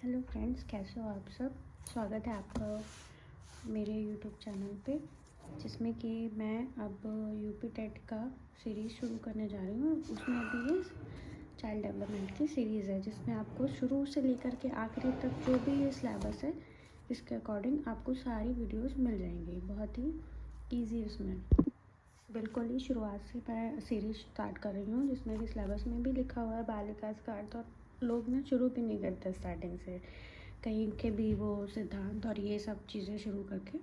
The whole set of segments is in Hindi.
हेलो फ्रेंड्स, कैसे हो आप सब। स्वागत है आपका मेरे यूट्यूब चैनल पे, जिसमें कि मैं अब यूपी टेट का सीरीज़ शुरू करने जा रही हूँ। उसमें अभी ये चाइल्ड डेवलपमेंट की सीरीज़ है, जिसमें आपको शुरू से लेकर के आखिरी तक जो भी ये सिलेबस है, इसके अकॉर्डिंग आपको सारी वीडियोस मिल जाएंगी। बहुत ही ईजी उसमें बिल्कुल ही शुरुआत से मैं सीरीज स्टार्ट कर रही हूँ, जिसमें कि सिलेबस में भी लिखा हुआ है बाल विकास का अर्थ। और लोग ना शुरू भी नहीं करते स्टार्टिंग से, कहीं के भी वो सिद्धांत और ये सब चीज़ें शुरू करके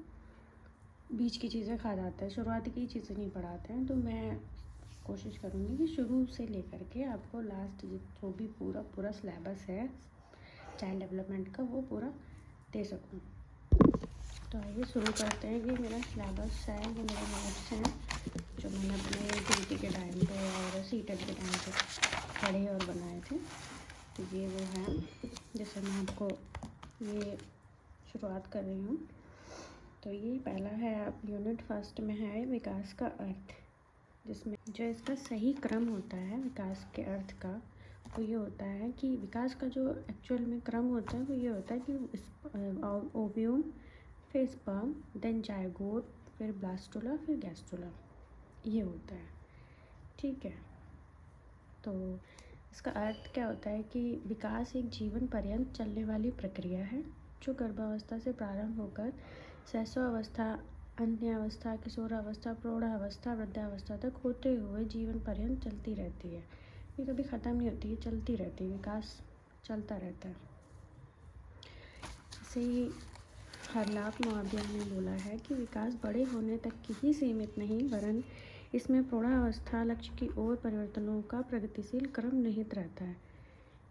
बीच की चीज़ें खा जाते हैं, शुरुआत की चीज़ें नहीं पढ़ाते हैं। तो मैं कोशिश करूँगी कि शुरू से लेकर के आपको लास्ट जो भी पूरा सिलेबस है चाइल्ड डेवलपमेंट का, वो पूरा दे सकूँ। तो आइए शुरू करते हैं। कि मेरा सिलेबस है, ये मेरे नोट्स हैं जो मैंने अपने ड्यूटी के टाइम पे और सीटेट के टाइम पे पढ़े और बनाए थे। तो ये वो हैं जैसे मैं आपको ये शुरुआत कर रही हूँ। तो ये पहला है, आप यूनिट फर्स्ट में है विकास का अर्थ, जिसमें जो इसका सही क्रम होता है विकास के अर्थ का, वो ये होता है कि विकास का जो एक्चुअल में क्रम होता है वो ये होता है कि ओव्यूम, फिर स्पर्म, देन जायगोट, फिर ब्लास्टुला, फिर गैस्ट्रुला, ये होता है। ठीक है, तो इसका अर्थ क्या होता है कि विकास एक जीवन पर्यंत चलने वाली प्रक्रिया है, जो गर्भावस्था से प्रारंभ होकर शैशवावस्था, अन्यावस्था, किशोरावस्था, प्रौढ़ावस्था, वृद्धावस्था तक होते हुए जीवन पर्यंत चलती रहती है। ये कभी ख़त्म नहीं होती, ये चलती रहती है, विकास चलता रहता है। ऐसे ही हरलाप मौर्य ने बोला है कि विकास बड़े होने तक की ही सीमित नहीं, वरन इसमें प्रौढ़ावस्था लक्ष्य की ओर परिवर्तनों का प्रगतिशील क्रम निहित रहता है।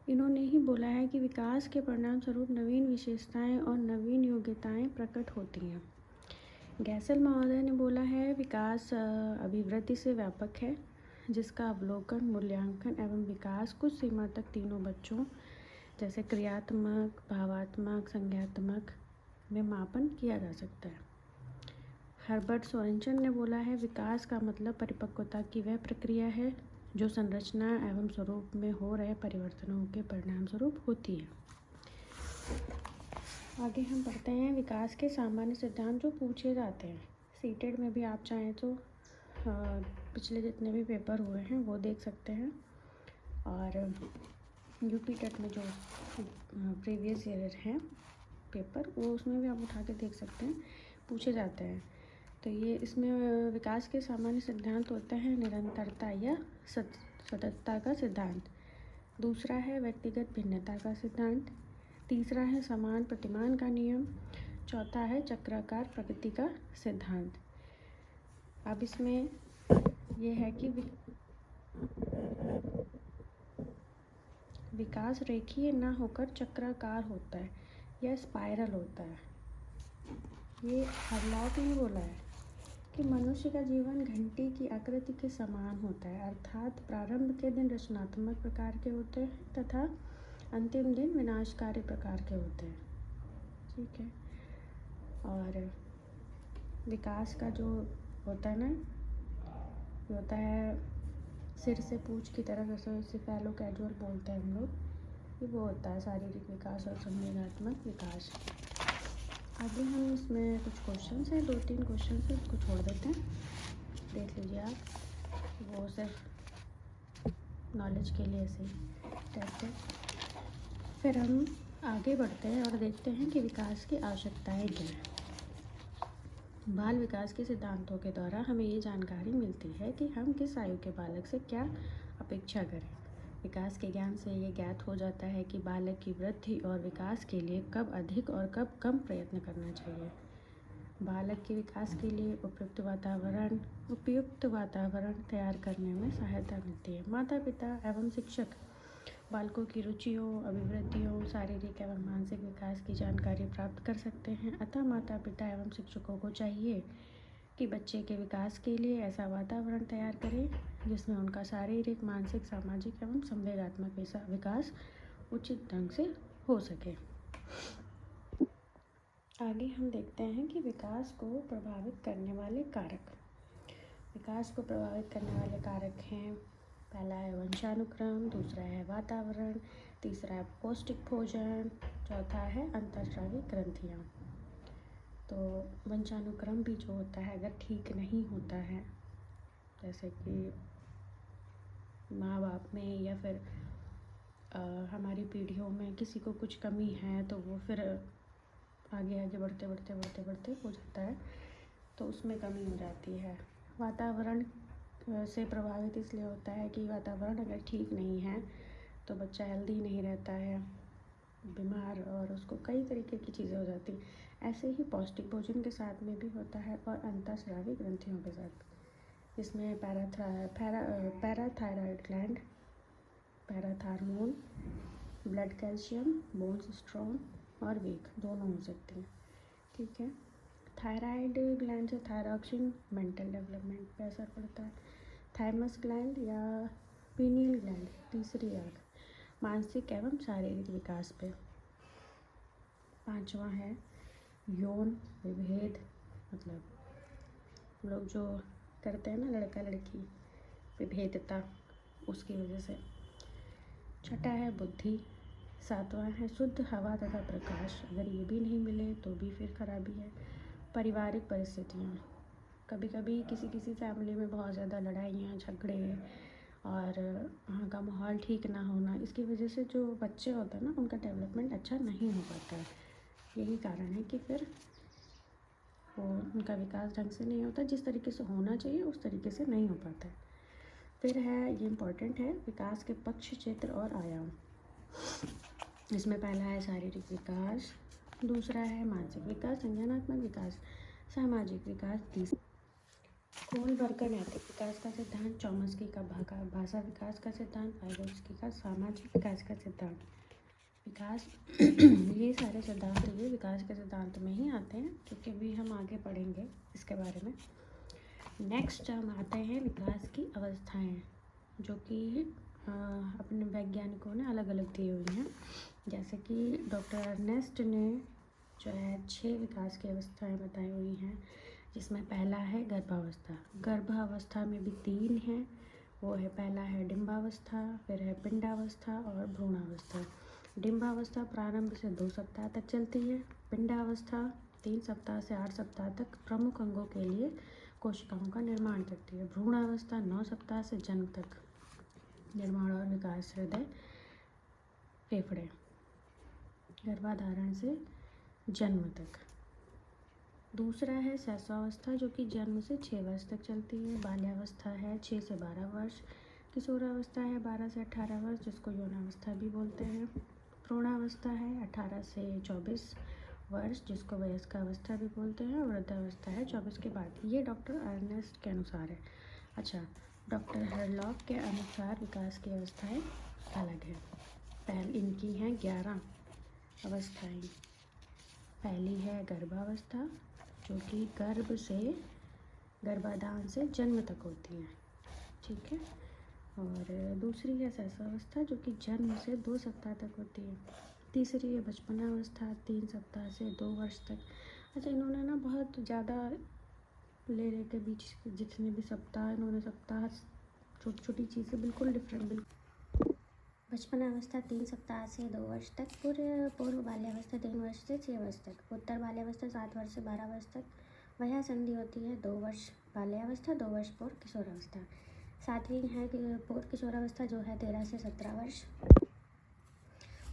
इन्होंने ही बोला है कि विकास के परिणाम स्वरूप नवीन विशेषताएं और नवीन योग्यताएं प्रकट होती हैं। गैसल महोदय ने बोला है, विकास अभिवृद्धि से व्यापक है, जिसका अवलोकन, मूल्यांकन एवं विकास कुछ सीमा तक तीनों बच्चों जैसे क्रियात्मक, भावात्मक, संज्ञात्मक में मापन किया जा सकता है। हर्बर्ट सोरेनसन ने बोला है, विकास का मतलब परिपक्वता की वह प्रक्रिया है जो संरचना एवं स्वरूप में हो रहे परिवर्तनों के परिणाम स्वरूप होती है। आगे हम पढ़ते हैं विकास के सामान्य सिद्धांत जो पूछे जाते हैं। सीटेट में भी आप चाहें तो पिछले जितने भी पेपर हुए हैं वो देख सकते हैं, और यूपी टेट में जो प्रीवियस ईयर हैं पेपर, वो उसमें भी आप उठा के देख सकते हैं, पूछे जाते हैं। तो ये इसमें विकास के सामान्य सिद्धांत होते हैं निरंतरता या सततता का सिद्धांत, दूसरा है व्यक्तिगत भिन्नता का सिद्धांत, तीसरा है समान प्रतिमान का नियम, चौथा है चक्राकार प्रगति का सिद्धांत। अब इसमें यह है कि विकास रेखीय ना होकर चक्राकार होता है या स्पाइरल होता है। ये हरलाप ने बोला है कि मनुष्य का जीवन घंटी की आकृति के समान होता है, अर्थात प्रारंभ के दिन रचनात्मक प्रकार के होते हैं तथा अंतिम दिन विनाशकारी प्रकार के होते हैं। ठीक है, और विकास का जो होता है ना, होता है सिर से पूंछ की तरह, जैसे सिफेलो कैजुअल बोलते हैं हम लोग, ये वो होता है शारीरिक विकास और संवेदनात्मक विकास। आगे हम इसमें कुछ क्वेश्चन हैं, 2-3 क्वेश्चन है, उसको छोड़ देते हैं, देख लीजिए आप, वो सिर्फ नॉलेज के लिए ऐसे ही टेस्ट है। फिर हम आगे बढ़ते हैं और देखते हैं कि विकास की आवश्यकताएं क्या हैं। बाल विकास के सिद्धांतों के द्वारा हमें ये जानकारी मिलती है कि हम किस आयु के बालक से क्या अपेक्षा करें। विकास के ज्ञान से ये ज्ञात हो जाता है कि बालक की वृद्धि और विकास के लिए कब अधिक और कब कम प्रयत्न करना चाहिए। बालक के विकास के लिए उपयुक्त वातावरण तैयार करने में सहायता मिलती है। माता पिता एवं शिक्षक बालकों की रुचियों, अभिवृद्धियों, शारीरिक एवं मानसिक विकास की जानकारी प्राप्त कर सकते हैं। अतः माता पिता एवं शिक्षकों को चाहिए कि बच्चे के विकास के लिए ऐसा वातावरण तैयार करें जिसमें उनका शारीरिक, मानसिक, सामाजिक एवं संवेगात्मक विकास उचित ढंग से हो सके। आगे हम देखते हैं कि विकास को प्रभावित करने वाले कारक। विकास को प्रभावित करने वाले कारक हैं पहला है वंशानुक्रम, दूसरा है वातावरण, तीसरा है पौष्टिक भोजन, चौथा है अंतःस्रावी ग्रंथियाँ। तो वंशानुक्रम भी जो होता है अगर ठीक नहीं होता है, जैसे कि माँ बाप में या फिर हमारी पीढ़ियों में किसी को कुछ कमी है, तो वो फिर आगे आगे बढ़ते बढ़ते बढ़ते बढ़ते हो जाता है, तो उसमें कमी हो जाती है। वातावरण से प्रभावित इसलिए होता है कि वातावरण अगर ठीक नहीं है तो बच्चा हेल्दी नहीं रहता है, बीमार, और उसको कई तरीके की चीज़ें हो जाती हैं। ऐसे ही पौष्टिक भोजन के साथ में भी होता है और अंतःस्रावी ग्रंथियों के साथ, इसमें parathyroid gland, parathormone, blood calcium, bones strong और वीक दोनों हो सकते हैं। ठीक है। थायराइड ग्लैंड से थायरॉक्सिन मेंटल डेवलपमेंट पे असर पड़ता है। थाइमस ग्लैंड या पीनियल ग्लैंड, तीसरी आँख, मानसिक एवं शारीरिक विकास पे। पांचवा है यौन विभेद, मतलब हम लोग जो करते हैं ना लड़का लड़की, विभेदता, उसकी वजह से। छठा है बुद्धि। सातवां है शुद्ध हवा तथा प्रकाश, अगर ये भी नहीं मिले तो भी फिर खराबी है। पारिवारिक परिस्थितियाँ, कभी कभी किसी किसी फैमिली में बहुत ज़्यादा लड़ाइयाँ झगड़े और वहाँ का माहौल ठीक ना होना, इसकी वजह से जो बच्चे होते हैं ना उनका डेवलपमेंट अच्छा नहीं हो पाता है। यही कारण है कि फिर वो उनका विकास ढंग से नहीं होता, जिस तरीके से होना चाहिए उस तरीके से नहीं हो पाता है। फिर है, ये इम्पोर्टेंट है, विकास के पक्ष, क्षेत्र और आयाम। इसमें पहला है शारीरिक विकास, दूसरा है मानसिक विकास, संज्ञानात्मक विकास, सामाजिक विकास, तीसरा कोहलबर्गर नैतिक विकास का सिद्धांत, चॉम्स्की का भाषा विकास का सिद्धांत, वाइगोत्स्की का सामाजिक विकास का सिद्धांत। विकास ये सारे सिद्धांत ये विकास के सिद्धांत में ही आते हैं, क्योंकि अभी हम आगे पढ़ेंगे इसके बारे में। नेक्स्ट हम आते हैं विकास की अवस्थाएं, जो कि अपने वैज्ञानिकों ने अलग अलग दी हुई हैं। जैसे कि डॉक्टर अर्नेस्ट ने जो है 6 विकास की अवस्थाएं बताई हुई हैं, जिसमें पहला है गर्भावस्था। गर्भावस्था में भी 3 हैं, वो है, पहला है डिम्बावस्था, फिर है पिंडावस्था और भ्रूणावस्था। डिम्बावस्था प्रारंभ से 2 सप्ताह तक चलती है। पिंडावस्था 3 सप्ताह से 8 सप्ताह तक प्रमुख अंगों के लिए कोशिकाओं का निर्माण करती है। भ्रूणावस्था 9 सप्ताह से जन्म तक निर्माण और विकास, हृदय, फेफड़े, गर्भाधारण से जन्म तक। दूसरा है शैशवावस्था, जो कि जन्म से 6 वर्ष तक चलती है। बाल्यावस्था है 6 से 12 वर्ष। किशोरावस्था है 12 से 18 वर्ष, जिसको यौनावस्था भी बोलते हैं। प्रौढ़ावस्था है 18 से 24 वर्ष, जिसको वयस्कावस्था भी बोलते हैं। और वृद्धावस्था है 24 के बाद। ये डॉक्टर अर्नेस्ट के अनुसार है। अच्छा, डॉक्टर हरलॉक के अनुसार विकास की अवस्थाएं अलग हैं। पहले इनकी हैं 11 अवस्थाएं। पहली है गर्भावस्था, जो कि गर्भाधान से जन्म तक होती हैं। ठीक है। और दूसरी है शैशवावस्था, जो कि जन्म से 2 सप्ताह तक होती है। तीसरी है बचपनावस्था, 3 सप्ताह से 2 वर्ष तक। अच्छा, इन्होंने ना बहुत ज़्यादा ले के बीच जितने भी सप्ताह, इन्होंने सप्ताह छोटी छोटी चीज़ें बिल्कुल डिफरेंट। बिल्कुल बचपनावस्था 3 सप्ताह से 2 वर्ष तक, पूर्व बाल्यावस्था 3 वर्ष से 6 वर्ष तक, उत्तर बाल्यावस्था 7 वर्ष से 12 वर्ष तक, वया संधि होती है 2 वर्ष बाल्यावस्था, 2 वर्ष पूर्व किशोरावस्था। सातवीं है पूर्व किशोरावस्था, जो है 13 से 17 वर्ष।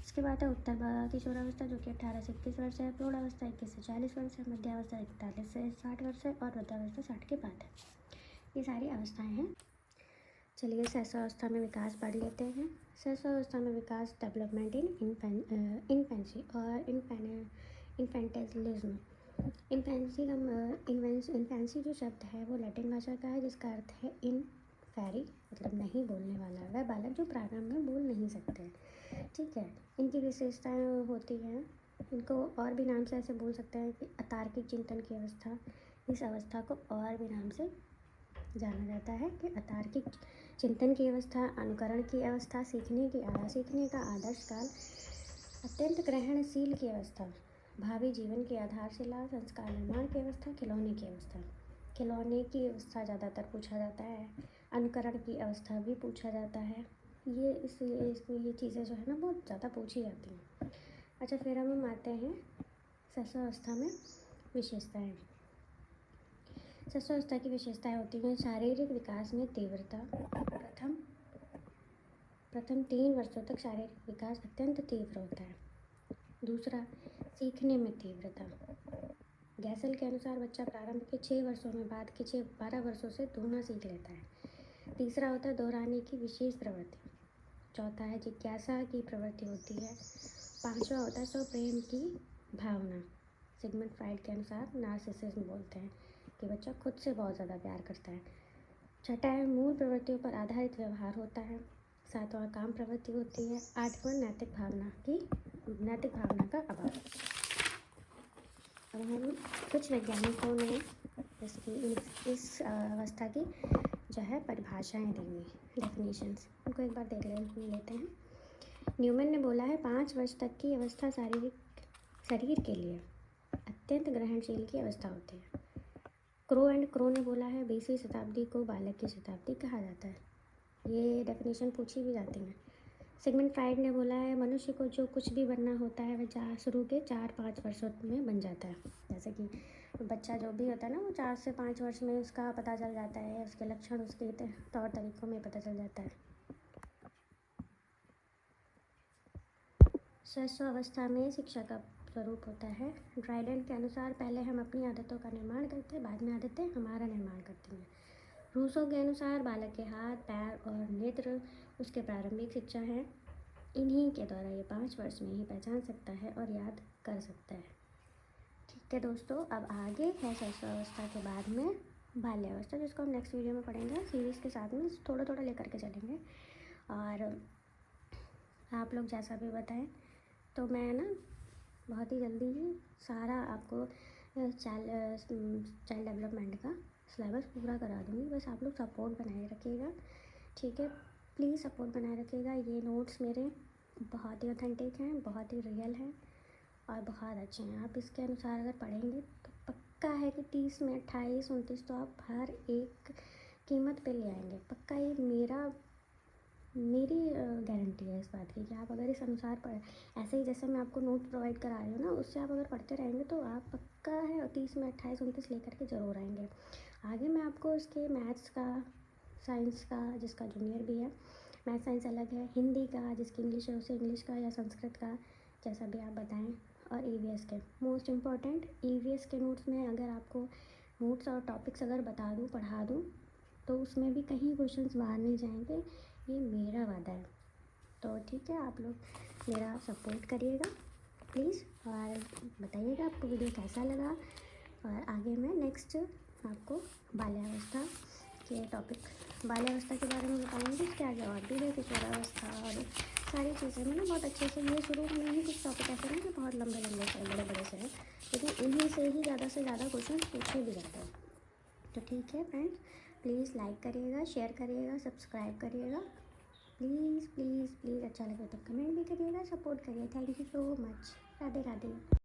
उसके बाद है उत्तर किशोरावस्था, जो कि 18 से 21 वर्ष है। प्रौढ़ावस्था 21 से 40 वर्ष है। मध्यावस्था 41 से 60 वर्ष है। और वृद्धावस्था 60 के बाद है। ये सारी अवस्थाएं हैं। चलिए शैशवावस्था में विकास पढ़ लेते हैं। शैशवावस्था में विकास, डेवलपमेंट इन इन्फेंसी और इन्फेंटिलिज्म। इन्फेंसी जो शब्द है वो लैटिन भाषा का है, जिसका अर्थ है इनफेरी, मतलब नहीं बोलने वाला। वह बालक जो प्रारंभ में बोल नहीं सकते। ठीक है। इनकी विशेषताएं होती हैं, इनको और भी नाम से ऐसे बोल सकते हैं कि अतार्किक चिंतन की अवस्था। इस अवस्था को और भी नाम से जाना जाता है कि अतार्किक चिंतन की अवस्था, अनुकरण की अवस्था, सीखने का आदर्श काल, अत्यंत ग्रहणशील की अवस्था, भावी जीवन की आधारशिला, संस्कार निर्माण की अवस्था, खिलौने की अवस्था। खिलौने की अवस्था ज़्यादातर पूछा जाता है। अनुकरण की अवस्था भी पूछा जाता है। ये इसलिए इसमें ये चीज़ें जो है ना बहुत ज़्यादा पूछी जाती हैं। अच्छा, फिर हम आते हैं शस्त्रावस्था में विशेषताएं। शस्त्रावस्था की विशेषताएं होती हैं शारीरिक विकास में तीव्रता। प्रथम 3 वर्षों तक शारीरिक विकास अत्यंत तीव्र होता है। दूसरा, सीखने में तीव्रता। गैसल के अनुसार बच्चा प्रारंभ के 6 वर्षों में बाद के 12 वर्षों से दोगुना सीख लेता है। तीसरा होता है दोहराने की विशेष प्रवृत्ति। चौथा है जिज्ञासा की प्रवृत्ति होती है। पांचवा होता है स्वप्रेम की भावना। सिगमंड फ्राइड के अनुसार नार्सिसिज्म बोलते हैं कि बच्चा खुद से बहुत ज़्यादा प्यार करता है। छठा है मूल प्रवृत्तियों पर आधारित व्यवहार होता है। सातवां काम प्रवृत्ति होती है। आठवां नैतिक भावना का अभाव। अब हम कुछ वैज्ञानिकों ने इसकी इस अवस्था की जो है परिभाषाएं दी हुई, डेफिनेशंस, उनको एक बार देख लेते हैं। न्यूमैन ने बोला है 5 वर्ष तक की अवस्था शरीर के लिए अत्यंत ग्रहणशील की अवस्था होती है। क्रो ने बोला है 20वीं शताब्दी को बालक की शताब्दी कहा जाता है। ये डेफिनेशन पूछी भी जाती है। सिगमंड फ्राइड ने बोला है मनुष्य को जो कुछ भी बनना होता है वह शुरू के 4-5 वर्षों में बन जाता है। जैसे कि बच्चा जो भी होता है ना वो 4 से 5 वर्ष में उसका पता चल जाता है, उसके लक्षण उसके तौर तरीक़ों में पता चल जाता है। शैशवावस्था में शिक्षा का स्वरूप होता है। ड्राइडेंट के अनुसार पहले हम अपनी आदतों का निर्माण करते हैं, बाद में आदतें हमारा निर्माण करती हैं। रूसो के अनुसार बालक के हाथ, पैर और नेत्र उसके प्रारंभिक शिक्षा है। इन्हीं के द्वारा ये 5 वर्ष में ही पहचान सकता है और याद कर सकता है। ठीक है दोस्तों, अब आगे है शैशवावस्था के बाद में बाल्यावस्था, जिसको हम नेक्स्ट वीडियो में पढ़ेंगे। सीरीज़ के साथ में थोड़ा थोड़ा लेकर के चलेंगे। और आप लोग जैसा भी बताएं तो मैं ना बहुत ही जल्दी ही सारा आपको चाइल्ड डेवलपमेंट का सिलेबस पूरा करा दूँगी। बस आप लोग सपोर्ट बनाए रखिएगा, ठीक है? प्लीज़ सपोर्ट बनाए रखिएगा। ये नोट्स मेरे बहुत ही ऑथेंटिक हैं, बहुत ही रियल हैं और बहुत अच्छे हैं। आप इसके अनुसार अगर पढ़ेंगे तो पक्का है कि 30 में 28, 29 तो आप हर एक कीमत पे ले आएंगे। पक्का, ये मेरी गारंटी है इस बात की कि आप अगर इस अनुसार पढ़ ऐसे ही जैसे मैं आपको नोट प्रोवाइड करा रही हूँ ना, उससे आप अगर पढ़ते रहेंगे तो आप पक्का है 30 में 28, 29 लेकर के ज़रूर आएंगे। आगे मैं आपको इसके मैथ्स का, साइंस का, जिसका जूनियर भी है, मैथ साइंस अलग है, हिंदी का, जिसकी इंग्लिश है उसे इंग्लिश का या संस्कृत का, जैसा भी आप बताएं, और ईवीएस के मोस्ट इम्पॉर्टेंट ईवीएस के नोट्स में अगर आपको नोट्स और टॉपिक्स अगर बता दूँ, पढ़ा दूँ, तो उसमें भी कहीं क्वेश्चंस बाहर नहीं जाएंगे, ये मेरा वादा है। तो ठीक है, आप लोग मेरा सपोर्ट करिएगा प्लीज़ और बताइएगा आपको वीडियो कैसा लगा। और आगे मैं नेक्स्ट आपको बाल्यावस्था के बाल्यावस्था के बारे में बताऊंगी। उसके आगे और भी है किशोरावस्था और सारी चीज़ें मैं ना बहुत अच्छे से, ये शुरू में ही कुछ टॉपिक ऐसे नहीं कि बहुत लंबे से बड़े से हैं, लेकिन इन्हीं से ही ज़्यादा से ज़्यादा क्वेश्चन पूछे भी जाते हैं। तो ठीक है फ्रेंड्स, प्लीज़ लाइक करिएगा, शेयर करिएगा, सब्सक्राइब करिएगा, प्लीज़ प्लीज़ प्लीज़। अच्छा लगे तो कमेंट भी करिएगा, सपोर्ट करिए। Thank you so much. Radhe Radhe.